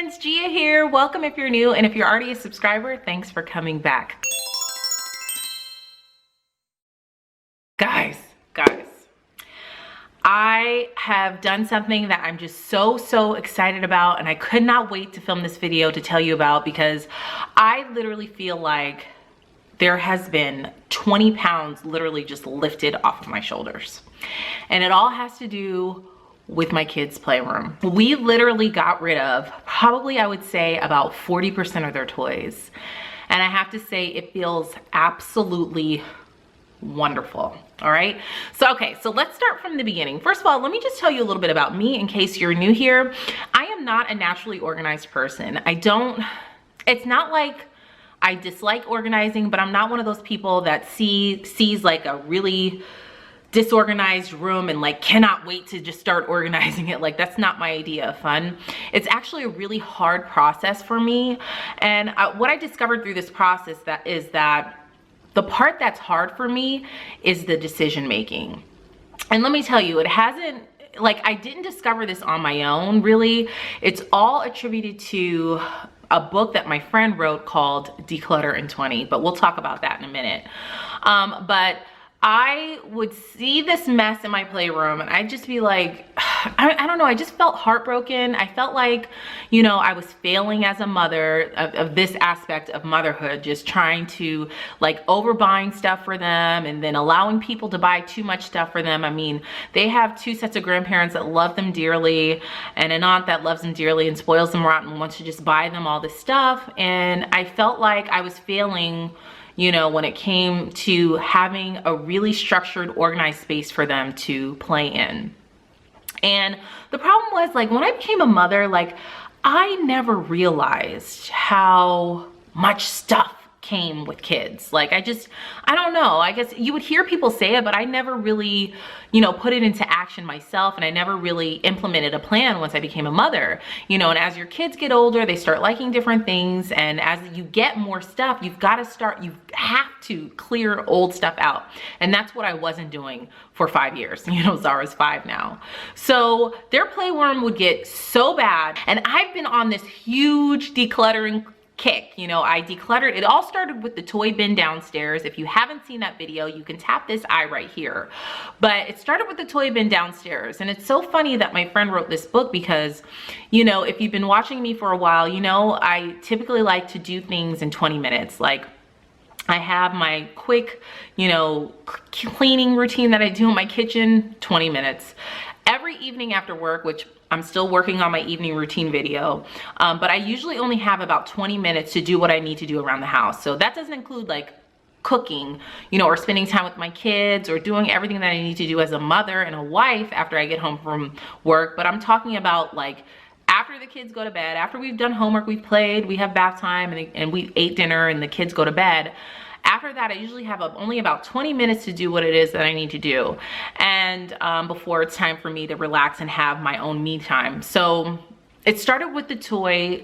friends, Gia here. Welcome if you're new, and if you're already a subscriber, thanks for coming back. Guys, I have done something that I'm just so excited about, and I could not wait to film this video to tell you about, because I literally feel like there has been 20 pounds literally just lifted off of my shoulders. And it all has to do with my kids' playroom. We literally got rid of probably, I would say, about 40% of their toys. And I have to say, it feels absolutely wonderful. All right. So, okay. So let's start from the beginning. First of all, let me just tell you a little bit about me in case you're new here. I am not a naturally organized person. It's not like I dislike organizing, but I'm not one of those people that sees like a really disorganized room and like cannot wait to just start organizing it. Like, that's not my idea of fun. It's actually a really hard process for me. And what I discovered through this process is that the part that's hard for me is the decision making. And let me tell you, I didn't discover this on my own, really. It's all attributed to a book that my friend wrote called Declutter in 20, but we'll talk about that in a minute. But I would see this mess in my playroom and I'd just be like, I don't know, I just felt heartbroken. I felt like, you know, I was failing as a mother of this aspect of motherhood, just trying to like overbuying stuff for them and then allowing people to buy too much stuff for them. I mean, they have two sets of grandparents that love them dearly and an aunt that loves them dearly and spoils them rotten and wants to just buy them all this stuff. And I felt like I was failing, you know, when it came to having a really structured, organized space for them to play in. And the problem was, like, when I became a mother, like, I never realized how much stuff came with kids. Like, I don't know, I guess you would hear people say it, but I never really, you know, put it into action myself, and I never really implemented a plan once I became a mother, you know. And as your kids get older, they start liking different things, and as you get more stuff, you have to clear old stuff out. And that's what I wasn't doing for 5 years. You know, Zara's 5 now. So their playroom would get so bad, and I've been on this huge decluttering kick. You know, I decluttered. It all started with the toy bin downstairs. If you haven't seen that video, you can tap this eye right here. But it started with the toy bin downstairs. And it's so funny that my friend wrote this book because, you know, if you've been watching me for a while, you know, I typically like to do things in 20 minutes. Like, I have my quick, you know, cleaning routine that I do in my kitchen, 20 minutes. Every evening after work, which I'm still working on my evening routine video, but I usually only have about 20 minutes to do what I need to do around the house. So that doesn't include like cooking, you know, or spending time with my kids or doing everything that I need to do as a mother and a wife after I get home from work. But I'm talking about like after the kids go to bed, after we've done homework, we've played, we have bath time, and we ate dinner and the kids go to bed. After that, I usually have only about 20 minutes to do what it is that I need to do. And before it's time for me to relax and have my own me time. So it started with the toy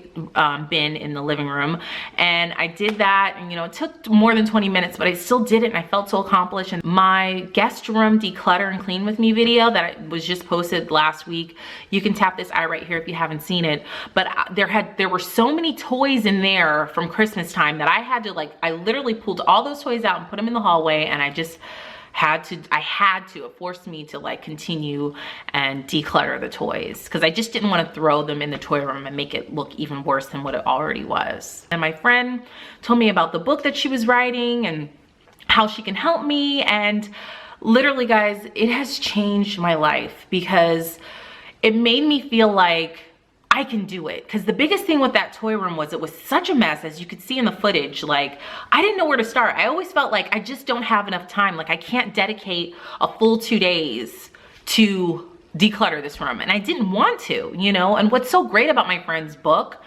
bin in the living room, and I did that, and you know, it took more than 20 minutes, but I still did it, and I felt so accomplished. And my guest room declutter and clean with me video that was just posted last week, you can tap this eye right here if you haven't seen it. But there were so many toys in there from Christmas time that I had to, like, I literally pulled all those toys out and put them in the hallway, and it forced me to like continue and declutter the toys, because I just didn't want to throw them in the toy room and make it look even worse than what it already was. And my friend told me about the book that she was writing and how she can help me. And literally, guys, it has changed my life, because it made me feel like I can do it. Because the biggest thing with that toy room was it was such a mess, as you could see in the footage. Like, I didn't know where to start. I always felt like I just don't have enough time. Like, I can't dedicate a full 2 days to declutter this room, and I didn't want to, you know. And what's so great about my friend's book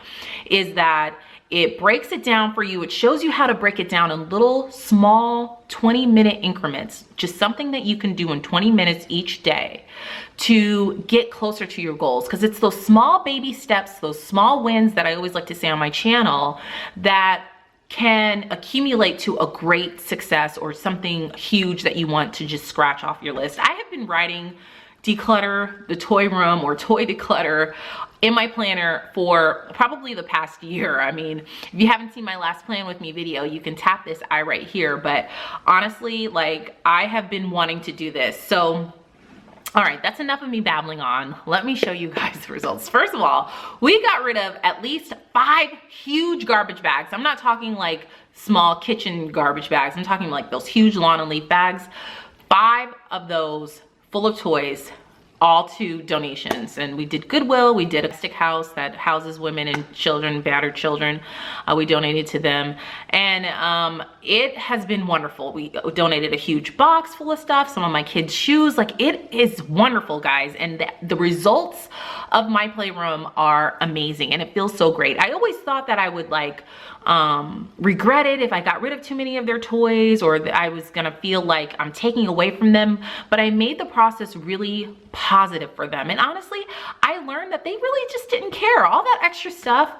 is that it breaks it down for you. It shows you how to break it down in little small 20-minute increments, just something that you can do in 20 minutes each day to get closer to your goals. Because it's those small baby steps, those small wins that I always like to say on my channel, that can accumulate to a great success or something huge that you want to just scratch off your list. I have been writing declutter the toy room or toy declutter in my planner for probably the past year. I mean, if you haven't seen my last plan with me video, you can tap this eye right here. But honestly, like, I have been wanting to do this. So, all right, that's enough of me babbling on. Let me show you guys the results. First of all, we got rid of at least 5 huge garbage bags. I'm not talking like small kitchen garbage bags. I'm talking like those huge lawn and leaf bags. 5 of those full of toys, all to donations. And we did Goodwill. We did a stick house that houses women and children, battered children. We donated to them, and it has been wonderful. We donated a huge box full of stuff, some of my kids' shoes. Like, it is wonderful, guys, and the results of my playroom are amazing, and it feels so great. I always thought that I would like regret it if I got rid of too many of their toys, or that I was gonna feel like I'm taking away from them, but I made the process really positive for them. And honestly, I learned that they really just didn't care. All that extra stuff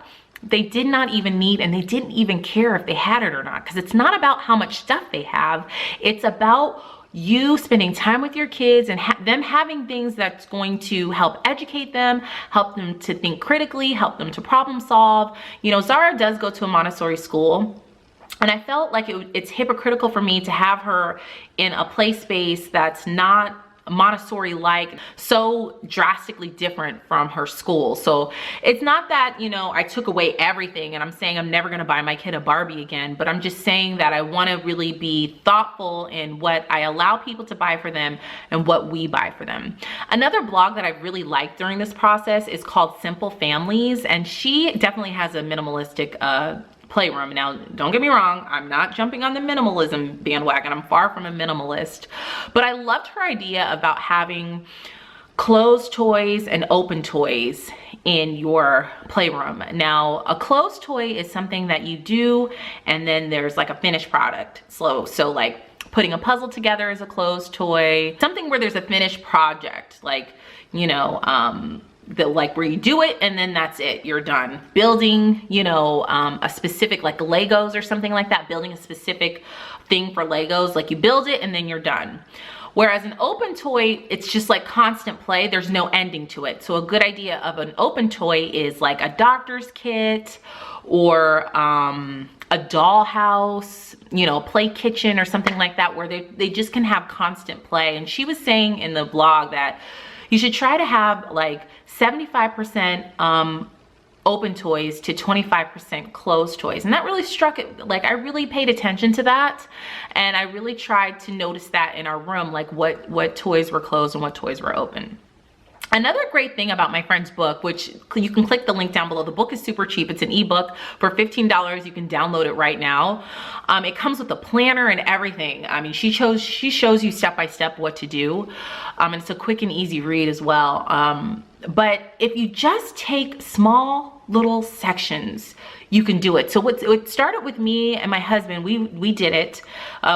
they did not even need, and they didn't even care if they had it or not, because it's not about how much stuff they have. It's about you spending time with your kids and them having things that's going to help educate them, help them to think critically, help them to problem solve. You know, Zara does go to a Montessori school, and I felt like it's hypocritical for me to have her in a play space that's not Montessori-like, so drastically different from her school. So it's not that, you know, I took away everything and I'm saying I'm never going to buy my kid a Barbie again, but I'm just saying that I want to really be thoughtful in what I allow people to buy for them and what we buy for them. Another blog that I really liked during this process is called Simple Families, and she definitely has a minimalistic playroom. Now, don't get me wrong, I'm not jumping on the minimalism bandwagon. I'm far from a minimalist, but I loved her idea about having closed toys and open toys in your playroom. Now, a closed toy is something that you do, and then there's like a finished product. So like putting a puzzle together is a closed toy. Something where there's a finished project, like, you know, like where you do it and then that's it, you're done. Building, you know, a specific, like Legos or something like that, building a specific thing for Legos, like you build it and then you're done. Whereas an open toy, it's just like constant play. There's no ending to it. So a good idea of an open toy is like a doctor's kit, or a dollhouse, you know, play kitchen or something like that, where they just can have constant play. And she was saying in the blog that you should try to have like 75% open toys to 25% closed toys. And that really struck it. Like, I really paid attention to that, and I really tried to notice that in our room, like what toys were closed and what toys were open. Another great thing about my friend's book, which you can click the link down below. The book is super cheap. It's an ebook for $15. You can download it right now. It comes with a planner and everything. I mean, she shows you step by step what to do. And it's a quick and easy read as well. But if you just take small little sections, you can do it. So it started with me and my husband. We did it.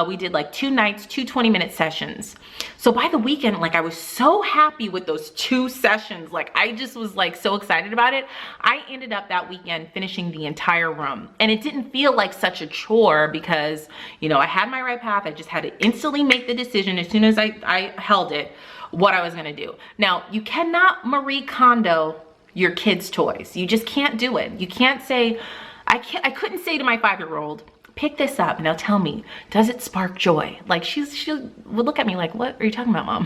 We did like 2 nights, 2 20-minute sessions. So by the weekend, like, I was so happy with those 2 sessions. Like, I just was like so excited about it. I ended up that weekend finishing the entire room, and it didn't feel like such a chore because, you know, I had my right path. I just had to instantly make the decision as soon as I held it, what I was gonna do. Now, you cannot Marie Kondo your kids' toys. You just can't do it. You can't say, I couldn't say to my 5-year-old, pick this up, now tell me, does it spark joy? Like, she would look at me like, what are you talking about, Mom?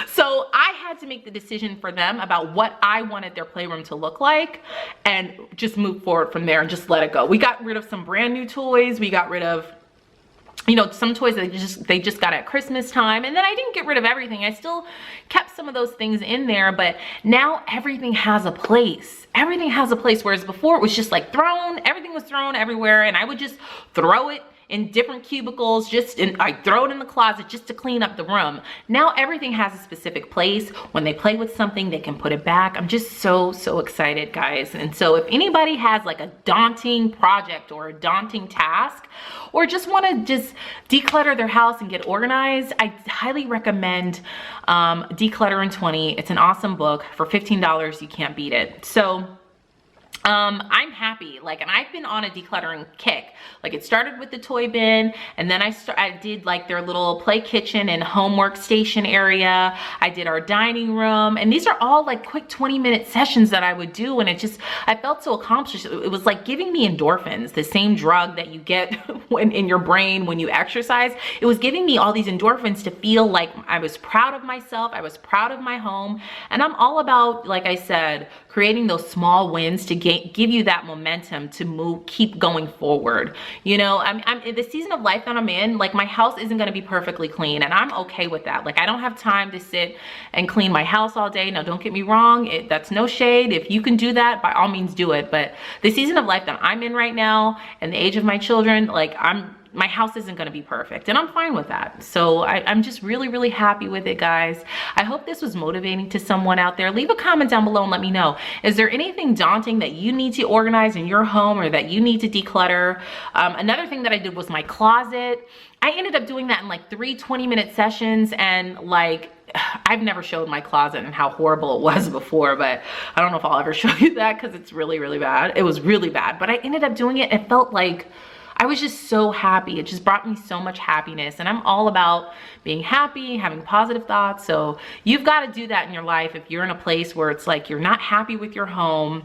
So I had to make the decision for them about what I wanted their playroom to look like, and just move forward from there and just let it go. We got rid of some brand new toys. We got rid of, you know, some toys that they just got at Christmas time. And then I didn't get rid of everything. I still kept some of those things in there, but now everything has a place. Everything has a place, whereas before it was just like everything was thrown everywhere, and I would just throw it in different cubicles, I throw it in the closet just to clean up the room. Now everything has a specific place. When they play with something, they can put it back. I'm just so excited, guys. And so if anybody has like a daunting project or a daunting task, or just want to just declutter their house and get organized, I highly recommend Declutter in 20. It's an awesome book. For $15, you can't beat it. So I'm happy, like, and I've been on a decluttering kick. Like, it started with the toy bin, and then I did like their little play kitchen and home workstation area. I did our dining room, and these are all like quick 20-minute sessions that I would do, and I felt so accomplished. It was like giving me endorphins, the same drug that you get when in your brain when you exercise. It was giving me all these endorphins to feel like I was proud of myself, I was proud of my home, and I'm all about, like I said, creating those small wins to give you that momentum to keep going forward. You know, I'm in the season of life that I'm in, like, my house isn't going to be perfectly clean, and I'm okay with that. Like, I don't have time to sit and clean my house all day. Now, don't get me wrong, that's no shade. If you can do that, by all means do it. But the season of life that I'm in right now and the age of my children, like, my house isn't going to be perfect, and I'm fine with that. So I'm just really, really happy with it, guys. I hope this was motivating to someone out there. Leave a comment down below and let me know. Is there anything daunting that you need to organize in your home or that you need to declutter? Another thing that I did was my closet. I ended up doing that in like 3 20-minute sessions, and like, I've never showed my closet and how horrible it was before, but I don't know if I'll ever show you that because it's really, really bad. It was really bad, but I ended up doing it. It felt like I was just so happy. It just brought me so much happiness, and I'm all about being happy, having positive thoughts. So you've got to do that in your life. If you're in a place where it's like you're not happy with your home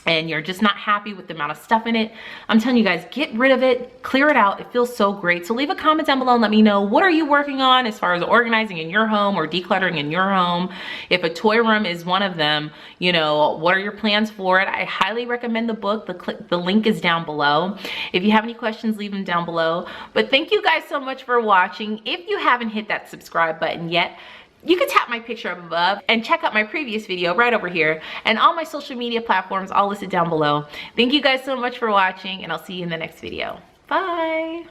and you're just not happy with the amount of stuff in it, I'm telling you guys, get rid of it, clear it out. It feels so great. So leave a comment down below and let me know, what are you working on as far as organizing in your home or decluttering in your home? If a toy room is one of them, you know, what are your plans for it? I highly recommend the book. The link is down below. If you have any questions, leave them down below. But thank you guys so much for watching. If you haven't hit that subscribe button yet, you can tap my picture up above and check out my previous video right over here, and all my social media platforms all listed down below. Thank you guys so much for watching, and I'll see you in the next video. Bye.